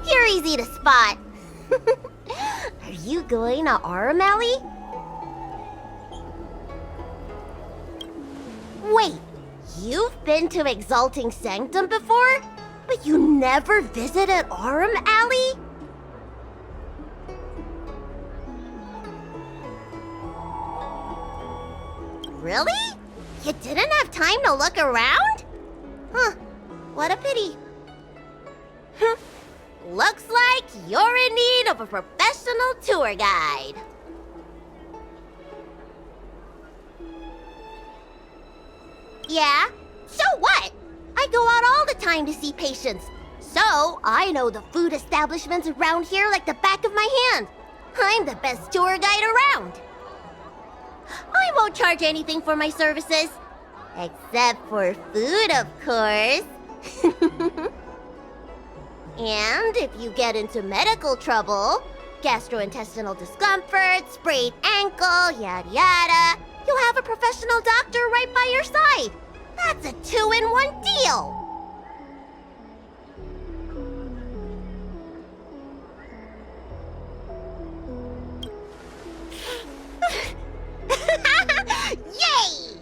You're easy to spot. Are you going to Aurum Alley? Wait, you've been to Exalting Sanctum before? But you never visited Aurum Alley? Really? You didn't have time to look around? Huh, what a pity. Looks like you're in need of a professional tour guide. Yeah? So what? I go out all the time to see patients. So, I know the food establishments around here like the back of my hand. I'm the best tour guide around. I won't charge anything for my services. Except for food, of course. And if you get into medical trouble, gastrointestinal discomfort, sprained ankle, yada yada, you'll have a professional doctor right by your side. That's a 2-in-1 deal. Yay!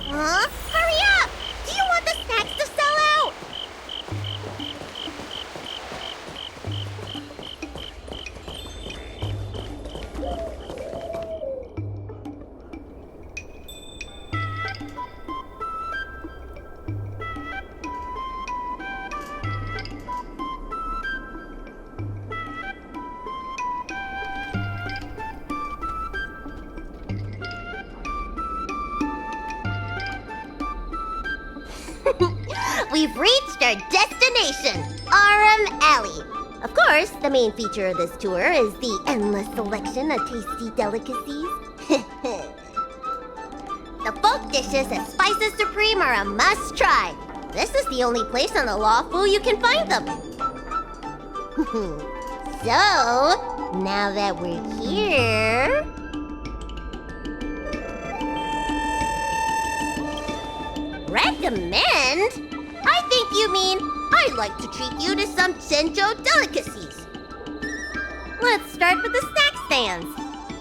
Huh? Hurry up! Do you want the snacks to sell out? We've reached our destination, Aurum Alley. Of course, the main feature of this tour is the endless selection of tasty delicacies. The folk dishes at Spices Supreme are a must-try. This is the only place on the Lawful you can find them. So, now that we're here... Recommend? I think you mean I'd like to treat you to some Senjo delicacies. Let's start with the snack stands.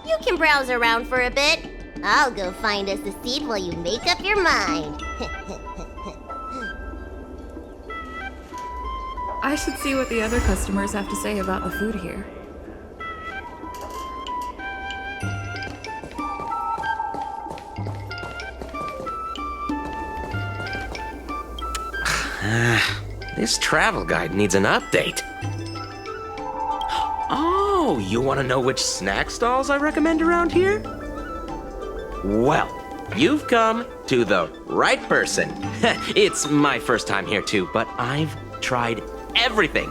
You can browse around for a bit. I'll go find us a seat while you make up your mind. I should see what the other customers have to say about the food here. This travel guide needs an update. Oh, you want to know which snack stalls I recommend around here? Well, you've come to the right person. It's my first time here too, but I've tried everything.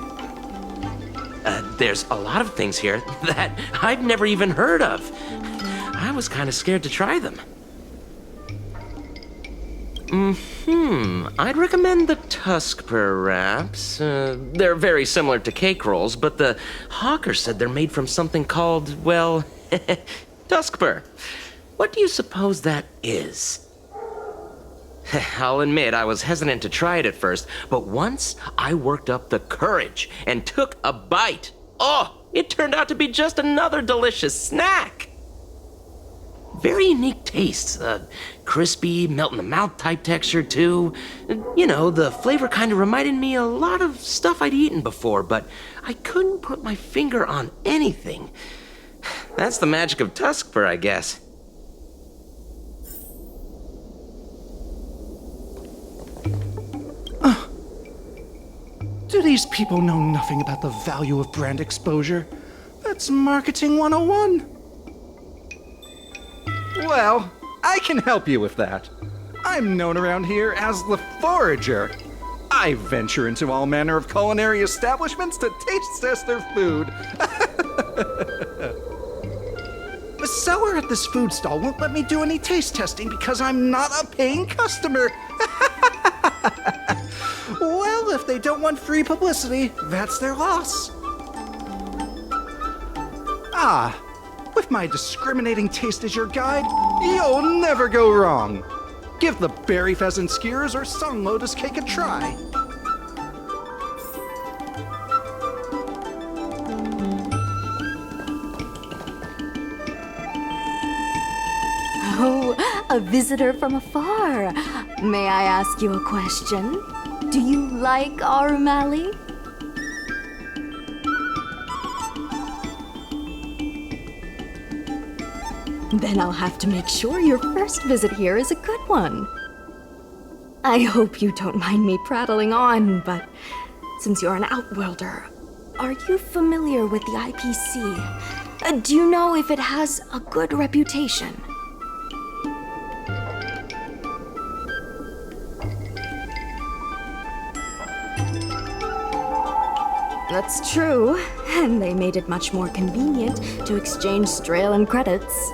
There's a lot of things here that I've never even heard of. I was kind of scared to try them. I'd recommend the Tuskper wraps. They're very similar to cake rolls, but the hawker said they're made from something called, well, Tuskper. What do you suppose that is? I'll admit I was hesitant to try it at first, but once I worked up the courage and took a bite, it turned out to be just another delicious snack. Very unique taste, crispy, melt-in-the-mouth type texture too. You know, the flavor kind of reminded me a lot of stuff I'd eaten before, but I couldn't put my finger on anything. That's the magic of Tuskper, I guess. Do these people know nothing about the value of brand exposure? That's marketing 101. Well, I can help you with that. I'm known around here as the Forager. I venture into all manner of culinary establishments to taste test their food. The seller at this food stall won't let me do any taste testing because I'm not a paying customer. Well, if they don't want free publicity, that's their loss. With my discriminating taste as your guide, you'll never go wrong. Give the berry pheasant skewers or sun lotus cake a try. Oh, a visitor from afar. May I ask you a question? Do you like Aurum? Then I'll have to make sure your first visit here is a good one. I hope you don't mind me prattling on, but since you're an outworlder, are you familiar with the IPC? Do you know if it has a good reputation? That's true, and they made it much more convenient to exchange Strelin credits.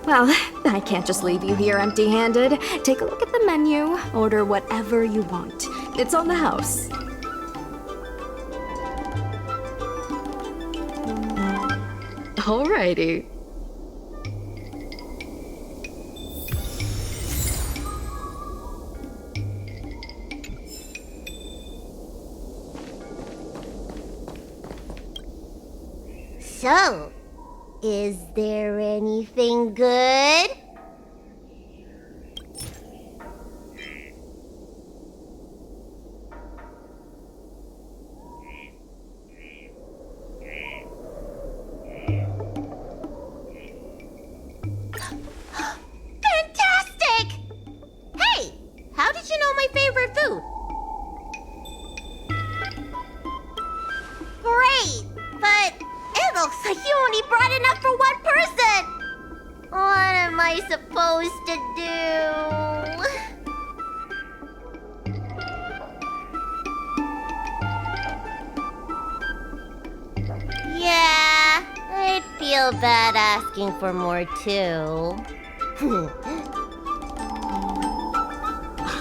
Well, I can't just leave you here empty-handed. Take a look at the menu, order whatever you want. It's on the house. Alrighty. So, is there anything good? Fantastic! Hey, how did you know my favorite food? Great, but it looks like you only brought enough for one person. What am I supposed to do? Yeah, I'd feel bad asking for more too.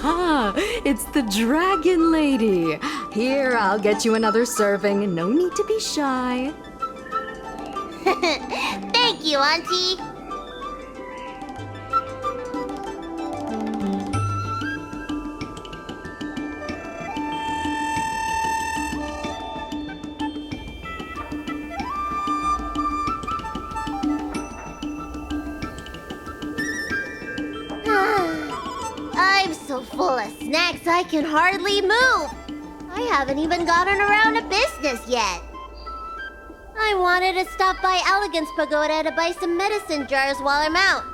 Ah, it's the Dragon Lady. Here, I'll get you another serving. No need to be shy. Thank you, Auntie. I'm so full of snacks I can hardly move. I haven't even gotten around to business yet. I wanted to stop by Elegance Pagoda to buy some medicine jars while I'm out.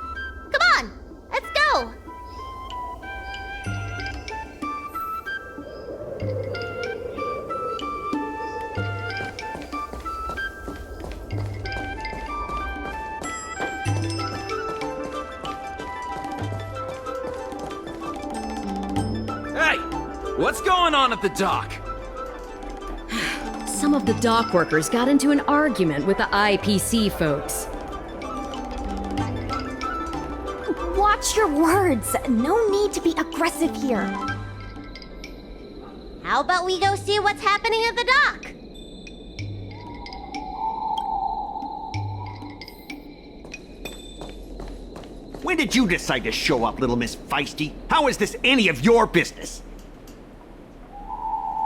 Come on, let's go. Hey, what's going on at the dock? Some of the dock workers got into an argument with the IPC folks. Watch your words. No need to be aggressive here. How about we go see what's happening at the dock? When did you decide to show up, little Miss Feisty? How is this any of your business?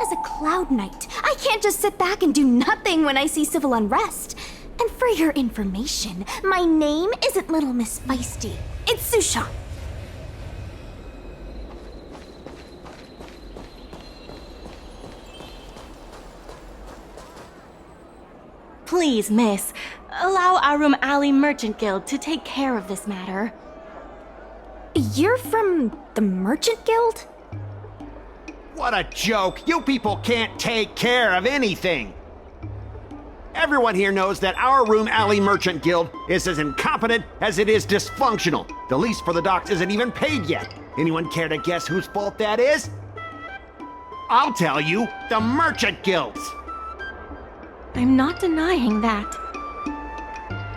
As a Cloud Knight, I can't just sit back and do nothing when I see civil unrest. And for your information, my name isn't Little Miss Feisty. It's Sushan. Please, miss, allow Aurum Alley Merchant Guild to take care of this matter. You're from the Merchant Guild? What a joke! You people can't take care of anything! Everyone here knows that our Aurum Alley Merchant Guild is as incompetent as it is dysfunctional. The lease for the docks isn't even paid yet. Anyone care to guess whose fault that is? I'll tell you, the Merchant Guild's! I'm not denying that.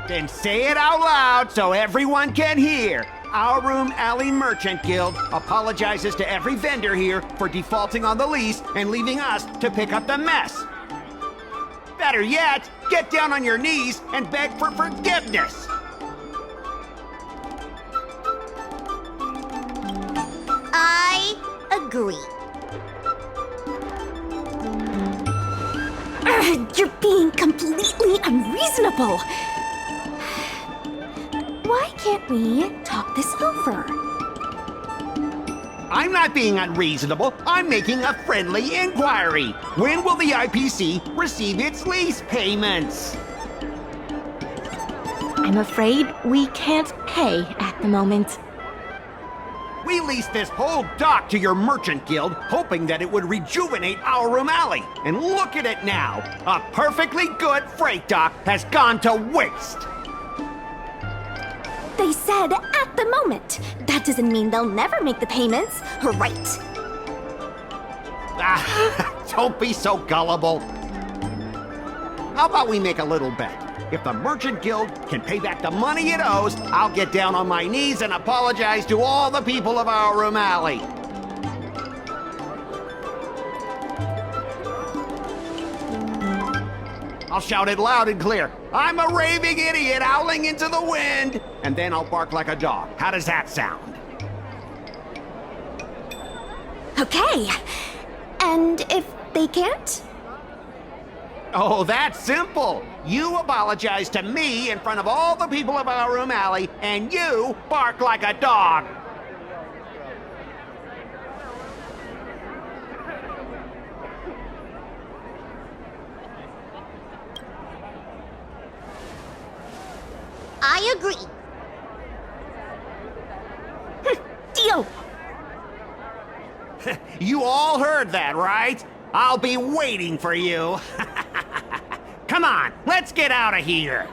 Then say it out loud so everyone can hear. Our Aurum Alley Merchant Guild apologizes to every vendor here for defaulting on the lease and leaving us to pick up the mess. Better yet, get down on your knees and beg for forgiveness. agree. You're being completely unreasonable. Why can't we talk this over? I'm not being unreasonable. I'm making a friendly inquiry. When will the IPC receive its lease payments? I'm afraid we can't pay at the moment. We leased this whole dock to your merchant guild, hoping that it would rejuvenate Aurum Alley. And look at it now. A perfectly good freight dock has gone to waste. They said at the moment. That doesn't mean they'll never make the payments, right? Don't be so gullible. How about we make a little bet? If the Merchant Guild can pay back the money it owes, I'll get down on my knees and apologize to all the people of Aurum Alley. I'll shout it loud and clear. I'm a raving idiot howling into the wind. And then I'll bark like a dog. How does that sound? Okay. And if they can't? Oh, that's simple. You apologize to me in front of all the people of Aurum Alley, and you bark like a dog. I agree. Deal. You all heard that, right? I'll be waiting for you. Come on, let's get out of here.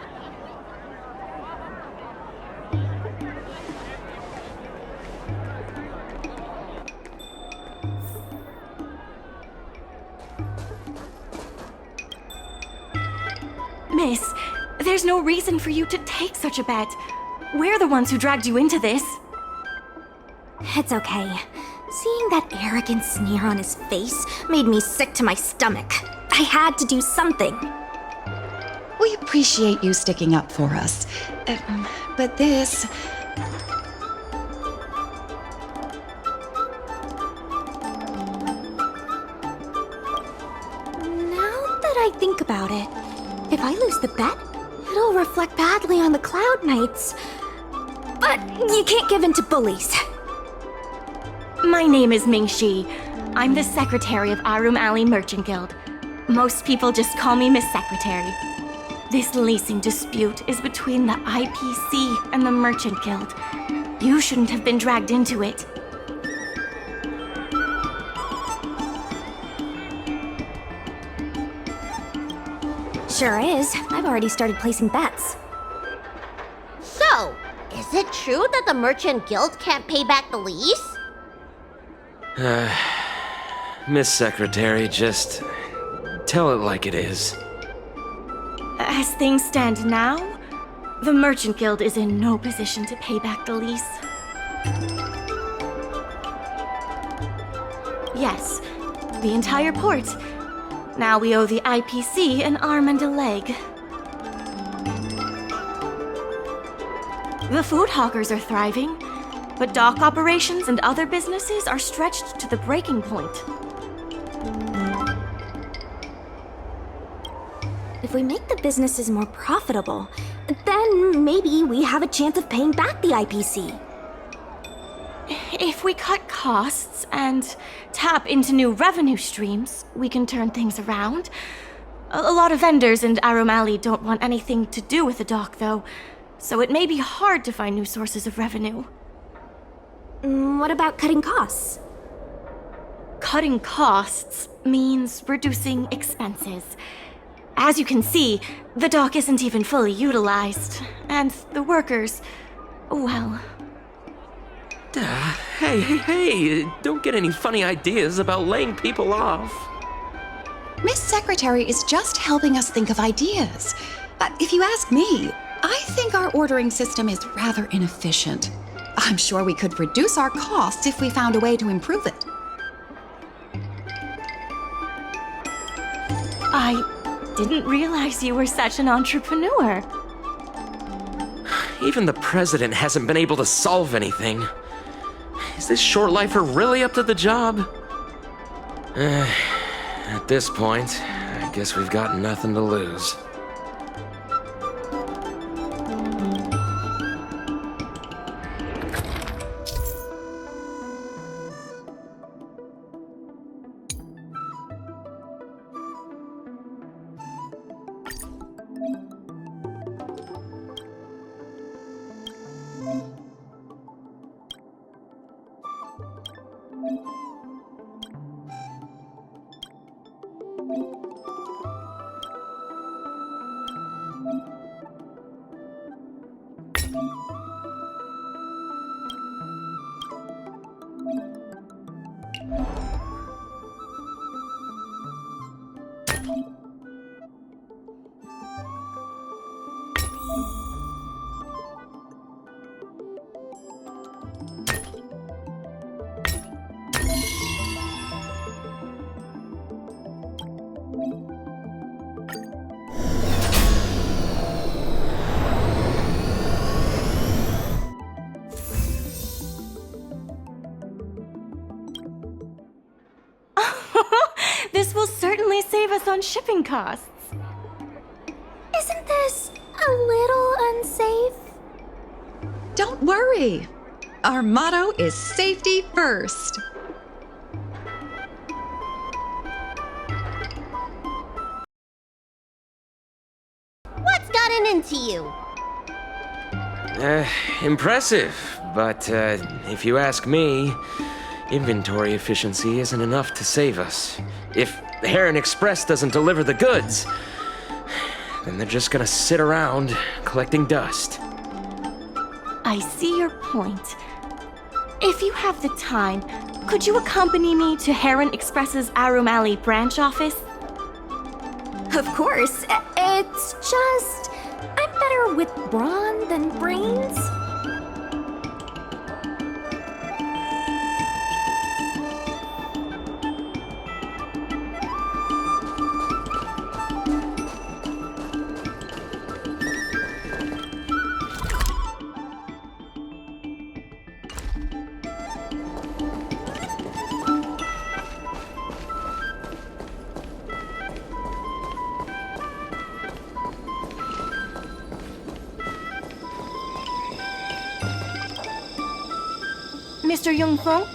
Miss, there's no reason for you to take such a bet. We're the ones who dragged you into this. It's okay. Seeing that arrogant sneer on his face made me sick to my stomach. I had to do something. We appreciate you sticking up for us. But this... Now that I think about it, if I lose the bet, it'll reflect badly on the Cloud Knights. But you can't give in to bullies. My name is Ming-Shi. I'm the secretary of Aurum Alley Merchant Guild. Most people just call me Miss Secretary. This leasing dispute is between the IPC and the Merchant Guild. You shouldn't have been dragged into it. Sure is. I've already started placing bets. So, is it true that the Merchant Guild can't pay back the lease? Miss Secretary, just tell it like it is. As things stand now, the Merchant Guild is in no position to pay back the lease. Yes, the entire port. Now we owe the IPC an arm and a leg. The food hawkers are thriving, but dock operations and other businesses are stretched to the breaking point. If we make the businesses more profitable, then maybe we have a chance of paying back the IPC. If we cut costs and tap into new revenue streams, we can turn things around. A lot of vendors in Aurum Alley don't want anything to do with the dock, though, so it may be hard to find new sources of revenue. What about cutting costs? Cutting costs means reducing expenses. As you can see, the dock isn't even fully utilized, and the workers, well... Hey, don't get any funny ideas about laying people off. Miss Secretary is just helping us think of ideas. If you ask me, I think our ordering system is rather inefficient. I'm sure we could reduce our costs if we found a way to improve it. I didn't realize you were such an entrepreneur. Even the president hasn't been able to solve anything. Is this short lifer really up to the job? At this point, I guess we've got nothing to lose. This will certainly save us on shipping costs. Isn't this a little unsafe? Don't worry. Our motto is safety first. What's gotten into you? Impressive, but if you ask me, inventory efficiency isn't enough to save us. If Heron Express doesn't deliver the goods, then they're just gonna sit around collecting dust. I see your point. If you have the time, could you accompany me to Heron Express's Aurum Alley branch office? Of course. It's just, I'm better with brawn than brains. Mr. Jungfeng?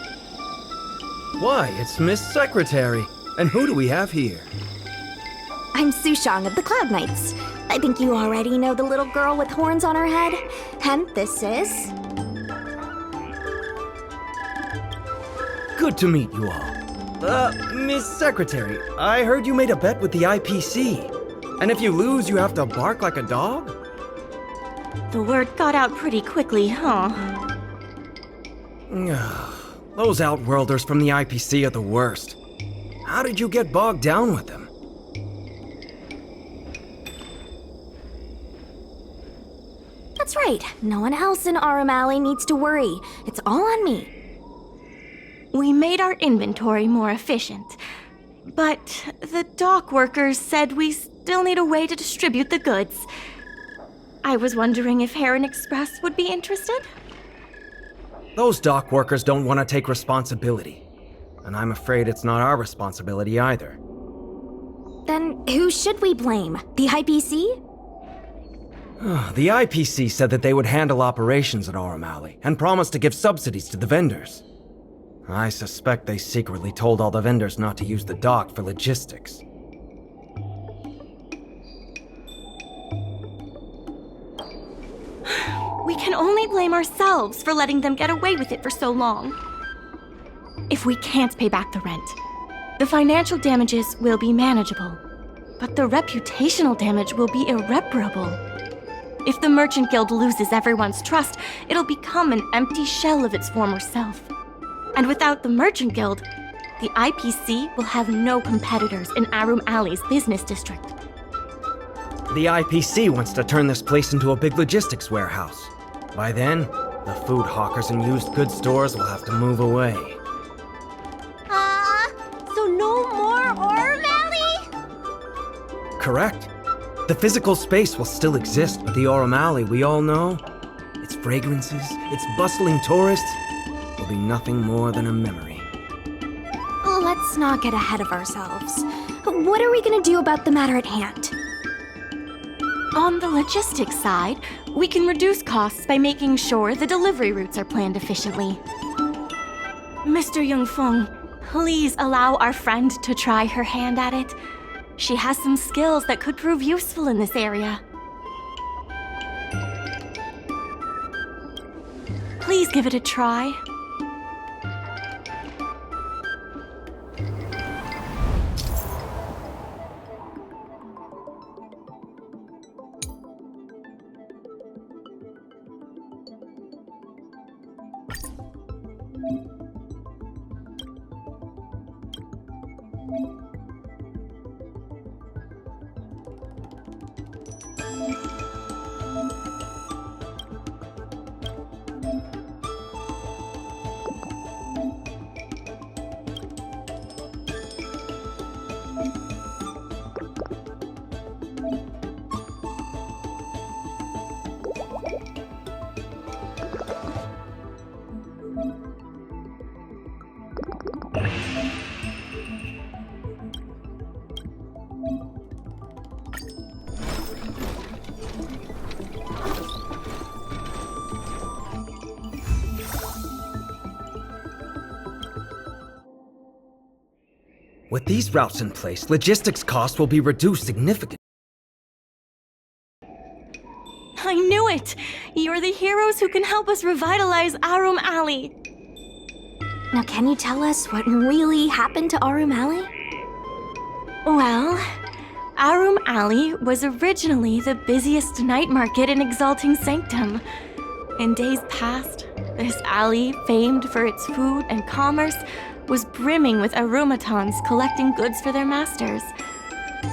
Why, it's Miss Secretary. And who do we have here? I'm Sushang of the Cloud Knights. I think you already know the little girl with horns on her head. And this is... Good to meet you all. Miss Secretary, I heard you made a bet with the IPC. And if you lose, you have to bark like a dog? The word got out pretty quickly, huh? Those Outworlders from the IPC are the worst. How did you get bogged down with them? That's right. No one else in Aurum Alley needs to worry. It's all on me. We made our inventory more efficient, but the dock workers said we still need a way to distribute the goods. I was wondering if Heron Express would be interested? Those dock workers don't want to take responsibility. And I'm afraid it's not our responsibility either. Then who should we blame? The IPC? The IPC said that they would handle operations at Aurum Alley and promised to give subsidies to the vendors. I suspect they secretly told all the vendors not to use the dock for logistics. We can only blame ourselves for letting them get away with it for so long. If we can't pay back the rent, the financial damages will be manageable, but the reputational damage will be irreparable. If the Merchant Guild loses everyone's trust, it'll become an empty shell of its former self. And without the Merchant Guild, the IPC will have no competitors in Aurum Alley's business district. The IPC wants to turn this place into a big logistics warehouse. By then, the food hawkers and used goods stores will have to move away. So no more Aurum Alley? Correct. The physical space will still exist, but the Aurum Alley we all know, its fragrances, its bustling tourists, will be nothing more than a memory. Let's not get ahead of ourselves. What are we gonna do about the matter at hand? On the logistics side, we can reduce costs by making sure the delivery routes are planned efficiently. Mr. Yongfeng, please allow our friend to try her hand at it. She has some skills that could prove useful in this area. Please give it a try. With these routes in place, logistics costs will be reduced significantly. I knew it! You're the heroes who can help us revitalize Aurum Alley. Now, can you tell us what really happened to Aurum Alley? Well, Aurum Alley was originally the busiest night market in Exalting Sanctum. In days past, this alley, famed for its food and commerce, was brimming with arumatons collecting goods for their masters.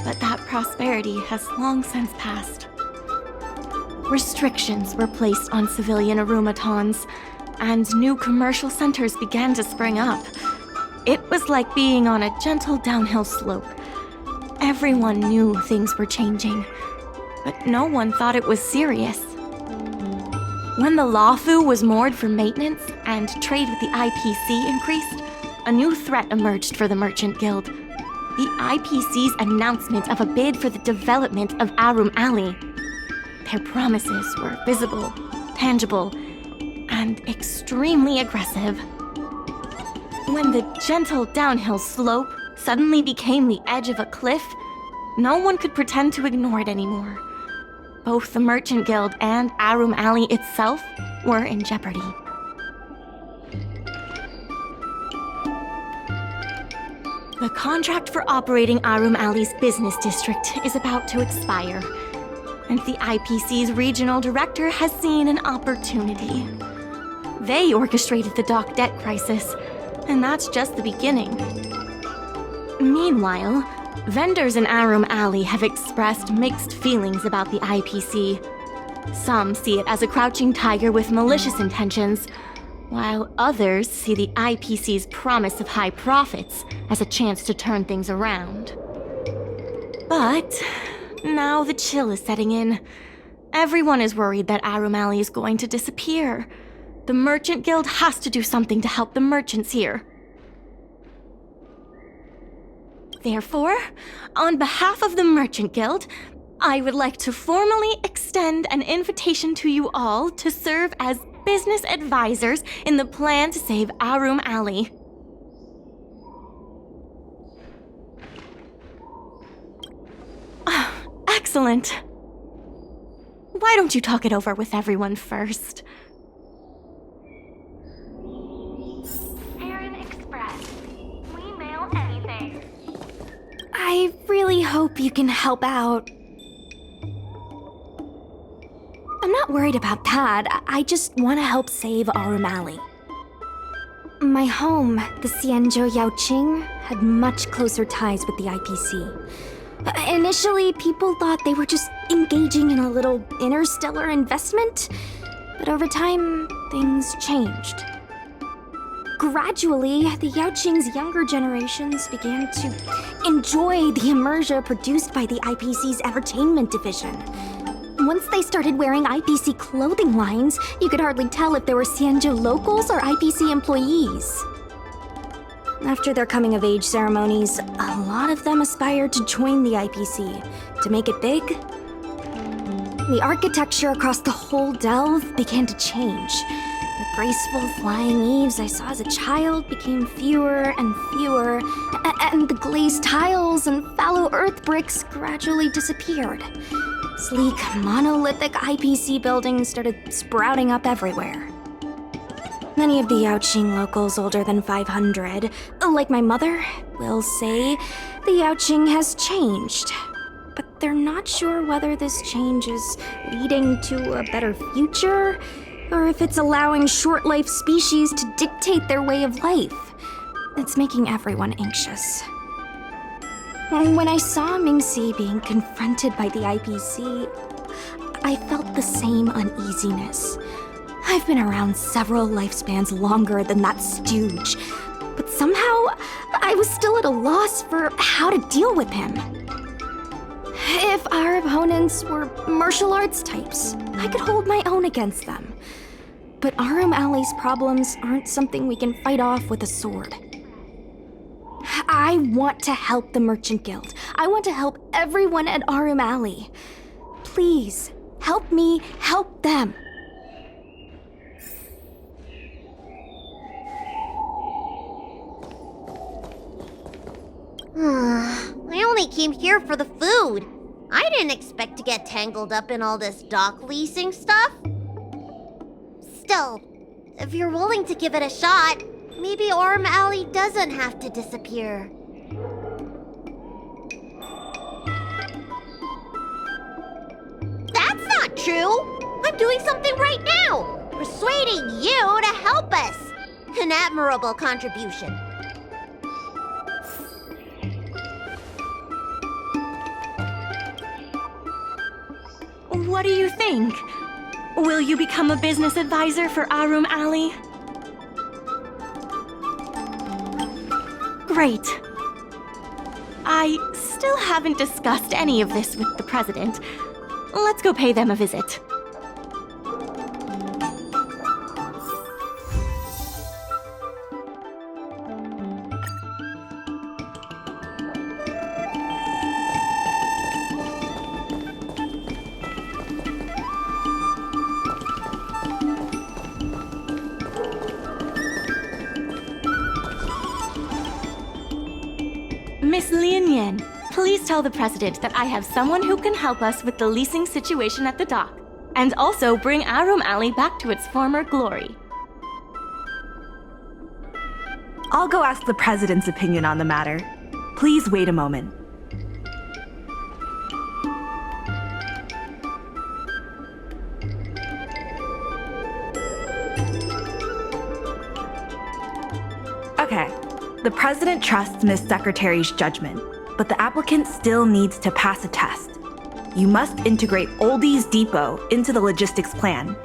But that prosperity has long since passed. Restrictions were placed on civilian arumatons, and new commercial centers began to spring up. It was like being on a gentle downhill slope. Everyone knew things were changing, but no one thought it was serious. When the Lawfu was moored for maintenance and trade with the IPC increased, a new threat emerged for the Merchant Guild. The IPC's announcement of a bid for the development of Aurum Alley. Their promises were visible, tangible, and extremely aggressive. When the gentle downhill slope suddenly became the edge of a cliff, no one could pretend to ignore it anymore. Both the Merchant Guild and Aurum Alley itself were in jeopardy. The contract for operating Aurum Alley's business district is about to expire, and the IPC's regional director has seen an opportunity. They orchestrated the dock debt crisis, and that's just the beginning. Meanwhile, vendors in Aurum Alley have expressed mixed feelings about the IPC. Some see it as a crouching tiger with malicious intentions, while others see the IPC's promise of high profits as a chance to turn things around. But now the chill is setting in. Everyone is worried that Aurum Alley is going to disappear. The Merchant Guild has to do something to help the merchants here. Therefore, on behalf of the Merchant Guild, I would like to formally extend an invitation to you all to serve as business advisors in the plan to save Aurum Alley. Excellent. Why don't you talk it over with everyone first? Aaron Express. We mail anything. I really hope you can help out. I'm not worried about that. I just want to help save Aurum Alley. My home, the Xianzhou Yaoqing, had much closer ties with the IPC. Initially, people thought they were just engaging in a little interstellar investment, but over time, things changed. Gradually, the Yaoqing's younger generations began to enjoy the immersion produced by the IPC's entertainment division. Once they started wearing IPC clothing lines, you could hardly tell if they were Cienjo locals or IPC employees. After their coming of age ceremonies, a lot of them aspired to join the IPC. To make it big, the architecture across the whole delve began to change. The graceful flying eaves I saw as a child became fewer and fewer, and the glazed tiles and fallow earth bricks gradually disappeared. Sleek, monolithic IPC buildings started sprouting up everywhere. Many of the Yaoqing locals older than 500, like my mother, will say the Yaoqing has changed. But they're not sure whether this change is leading to a better future, or if it's allowing short-life species to dictate their way of life. It's making everyone anxious. When I saw Mingxi being confronted by the IPC, I felt the same uneasiness. I've been around several lifespans longer than that stooge, but somehow I was still at a loss for how to deal with him. If our opponents were martial arts types, I could hold my own against them. But Aurum Alley's problems aren't something we can fight off with a sword. I want to help the Merchant Guild. I want to help everyone at Aurum Alley. Please, help me help them. I only came here for the food. I didn't expect to get tangled up in all this dock leasing stuff. Still, if you're willing to give it a shot, maybe Aurum Alley doesn't have to disappear. That's not true! I'm doing something right now! Persuading you to help us! An admirable contribution. What do you think? Will you become a business advisor for Aurum Alley? Great. I still haven't discussed any of this with the president. Let's go pay them a visit. Miss Lin Yan, please tell the president that I have someone who can help us with the leasing situation at the dock, and also bring Aurum Alley back to its former glory. I'll go ask the president's opinion on the matter. Please wait a moment. Okay. The president trusts Miss Secretary's judgment, but the applicant still needs to pass a test. You must integrate Oldie's Depot into the logistics plan.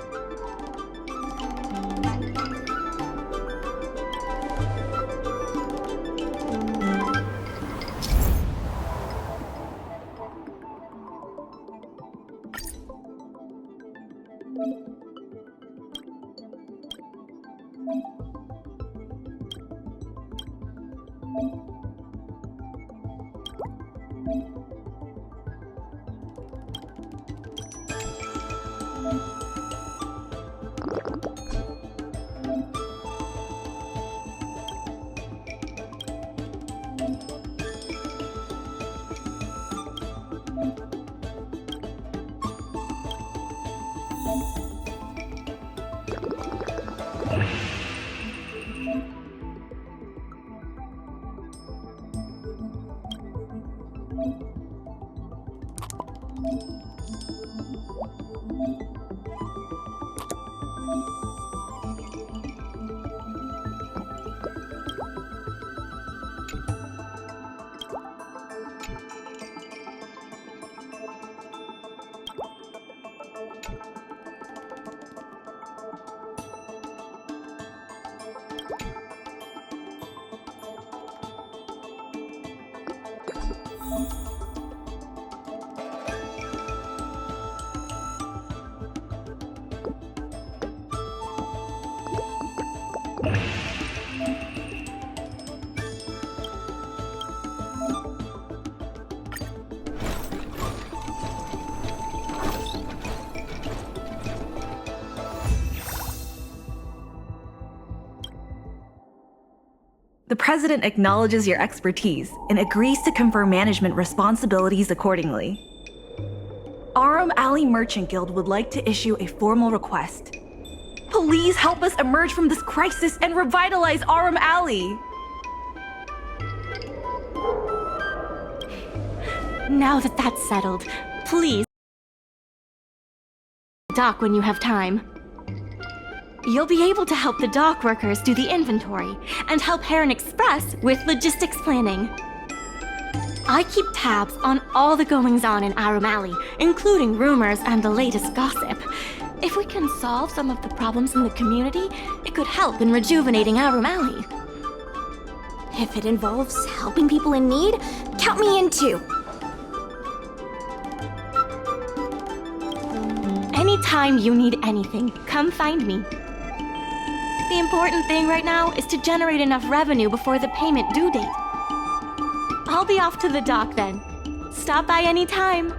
The president acknowledges your expertise and agrees to confer management responsibilities accordingly. Aurum Alley Merchant Guild would like to issue a formal request. Please help us emerge from this crisis and revitalize Aurum Alley! Now that that's settled, please dock when you have time. You'll be able to help the dock workers do the inventory and help Heron Express with logistics planning. I keep tabs on all the goings-on in Aurum Alley, including rumors and the latest gossip. If we can solve some of the problems in the community, it could help in rejuvenating Aurum Alley. If it involves helping people in need, count me in too. Anytime you need anything, come find me. The important thing right now is to generate enough revenue before the payment due date. I'll be off to the dock then. Stop by anytime.